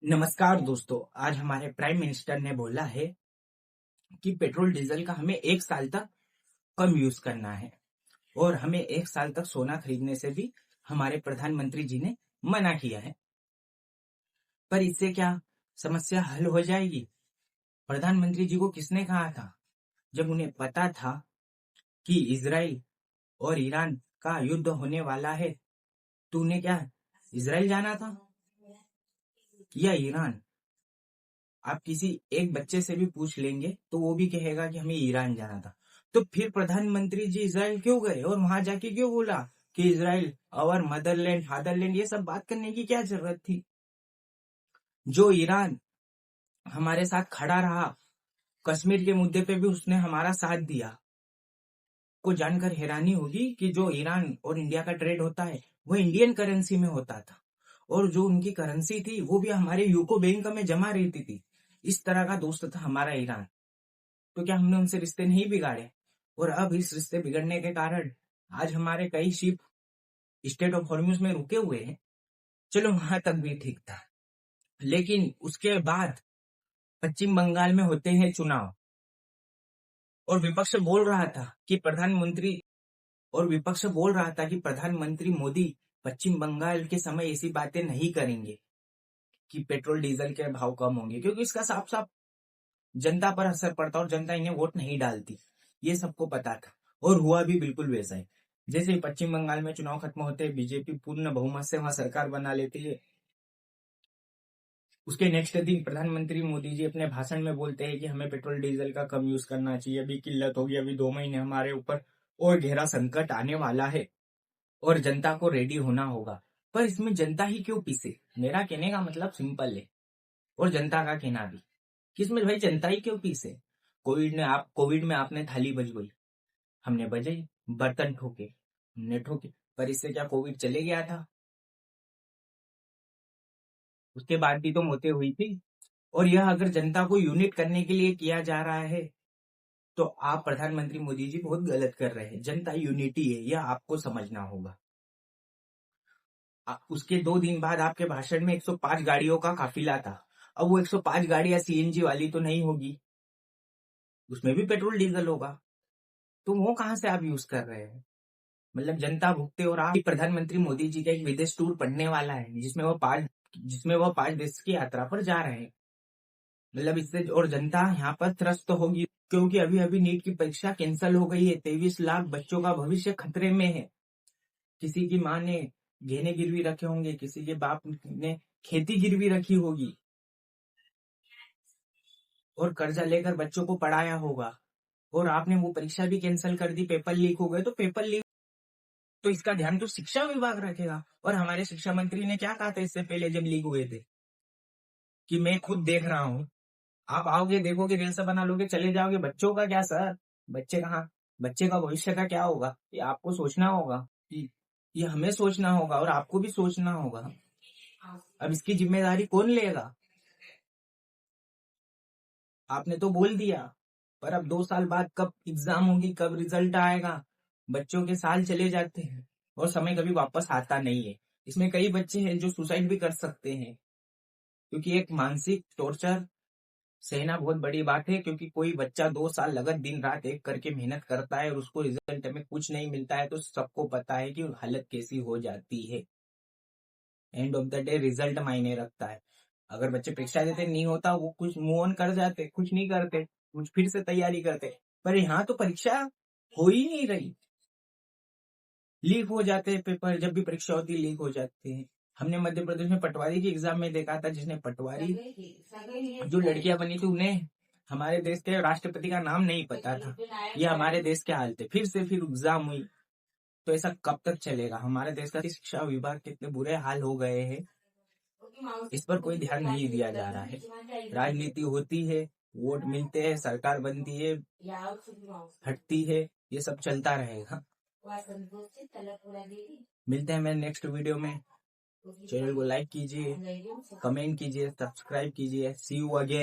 नमस्कार दोस्तों, आज हमारे प्राइम मिनिस्टर ने बोला है कि पेट्रोल डीजल का हमें 1 साल तक कम यूज करना है और हमें 1 साल तक सोना खरीदने से भी हमारे प्रधानमंत्री जी ने मना किया है। पर इससे क्या समस्या हल हो जाएगी? प्रधानमंत्री जी को किसने कहा था जब उन्हें पता था कि इजराइल और ईरान का युद्ध होने वाला है? तो उन्हें क्या इजराइल जाना था या ईरान? आप किसी एक बच्चे से भी पूछ लेंगे तो वो भी कहेगा कि हमें ईरान जाना था। तो फिर प्रधानमंत्री जी इजराइल क्यों गए और वहां जाके क्यों बोला कि इजराइल आवर मदरलैंड फादरलैंड? ये सब बात करने की क्या जरूरत थी? जो ईरान हमारे साथ खड़ा रहा, कश्मीर के मुद्दे पे भी उसने हमारा साथ दिया। को जानकर हैरानी होगी कि जो ईरान और इंडिया का ट्रेड होता है वो इंडियन करेंसी में होता था और जो उनकी करेंसी थी वो भी हमारे यूको बैंक में जमा रहती थी। इस तरह का दोस्त था हमारा ईरान। तो क्या हमने उनसे रिश्ते नहीं बिगाड़े? और अब इस रिश्ते बिगड़ने के कारण आज हमारे कई शिप स्टेट ऑफ हॉर्मुज में रुके हुए हैं। चलो वहां तक भी ठीक था, लेकिन उसके बाद पश्चिम बंगाल में होते हैं चुनाव और विपक्ष बोल रहा था कि प्रधानमंत्री मोदी पश्चिम बंगाल के समय ऐसी बातें नहीं करेंगे कि पेट्रोल डीजल के भाव कम होंगे, क्योंकि इसका साफ साफ जनता पर असर पड़ता और जनता इन्हें वोट नहीं डालती। ये सबको पता था और हुआ भी बिल्कुल वैसा ही। जैसे ही पश्चिम बंगाल में चुनाव खत्म होते हैं, बीजेपी पूर्ण बहुमत से वहां सरकार बना लेती है। उसके नेक्स्ट दिन प्रधानमंत्री मोदी जी अपने भाषण में बोलते हैं कि हमें पेट्रोल डीजल का कम यूज करना चाहिए, अभी किल्लत होगी, अभी 2 महीने हमारे ऊपर और गहरा संकट आने वाला है और जनता को रेडी होना होगा। पर इसमें जनता ही क्यों पीसे? मेरा कहने का मतलब सिंपल है और जनता का कहना भी कि इसमें भाई जनता ही क्यों पीसे? कोविड में आपने थाली बजवाई, हमने बजाई, बर्तन ठोके, हमने ठोके, पर इससे क्या कोविड चले गया था? उसके बाद भी तो मौतें हुई थी। और यह अगर जनता को यूनिट करने के लिए किया जा रहा है तो आप प्रधानमंत्री मोदी जी बहुत गलत कर रहे हैं। जनता यूनिटी है, यह आपको समझना होगा। उसके 2 दिन बाद आपके भाषण में 105 गाड़ियों का काफिला था। अब वो 105 गाड़ियां सीएनजी वाली तो नहीं होगी, उसमें भी पेट्रोल डीजल होगा। तो वो कहां से आप यूज कर रहे हैं? मतलब जनता भुगते और आप प्रधानमंत्री मोदी जी का एक विदेश टूर पड़ने वाला है जिसमें वो 5 देश की यात्रा पर जा रहे हैं। मतलब इससे और जनता यहाँ पर त्रस्त होगी, क्योंकि अभी अभी नीट की परीक्षा कैंसिल हो गई है। 23 लाख बच्चों का भविष्य खतरे में है। किसी की माँ ने गहने गिरवी रखे होंगे, किसी के बाप ने खेती गिरवी रखी होगी और कर्जा लेकर बच्चों को पढ़ाया होगा, और आपने वो परीक्षा भी कैंसिल कर दी, पेपर लीक हो गए। तो पेपर लीक तो इसका ध्यान तो शिक्षा विभाग रखेगा। और हमारे शिक्षा मंत्री ने क्या कहा था इससे पहले जब लीक हुए थे कि मैं खुद देख रहा हूँ। आप आओगे, देखोगे, रील्स बना लोगे, चले जाओगे। बच्चों का क्या सर? बच्चे कहाँ? बच्चे का भविष्य का क्या होगा? ये आपको सोचना होगा कि ये हमें सोचना होगा और आपको भी सोचना होगा। अब इसकी जिम्मेदारी कौन लेगा? आपने तो बोल दिया, पर अब 2 साल बाद कब एग्जाम होगी, कब रिजल्ट आएगा? बच्चों के साल चले जाते हैं और समय कभी वापस आता नहीं है। इसमें कई बच्चे हैं जो सुसाइड भी कर सकते हैं, क्योंकि एक मानसिक टॉर्चर सहना बहुत बड़ी बात है। क्योंकि कोई बच्चा 2 साल लगत दिन रात एक करके मेहनत करता है और उसको रिजल्ट में कुछ नहीं मिलता है, तो सबको पता है कि हालत कैसी हो जाती है। End of the day result मायने रखता है। अगर बच्चे परीक्षा देते नहीं होता, वो कुछ मूव ऑन कर जाते, कुछ नहीं करते, कुछ फिर से तैयारी करते। पर यहाँ तो परीक्षा हो ही नहीं रही, लीक हो जाते हैं पेपर। जब भी परीक्षा होती है लीक हो जाते हैं। हमने मध्य प्रदेश में पटवारी की एग्जाम में देखा था, जिसने पटवारी जो लड़कियां बनी थी उन्हें हमारे देश के राष्ट्रपति का नाम नहीं पता था। ये हमारे देश के हाल थे। फिर एग्जाम हुई। तो ऐसा कब तक चलेगा? हमारे देश का शिक्षा विभाग के इतने बुरे हाल हो गए हैं, इस पर कोई ध्यान नहीं दिया जा रहा है। राजनीति होती है, वोट मिलते हैं, सरकार बनती है, हटती है, ये सब चलता रहेगा। मिलते हैं मेरे नेक्स्ट वीडियो में। चैनल को लाइक कीजिए, कमेंट कीजिए, सब्सक्राइब कीजिए। सी यू अगेन।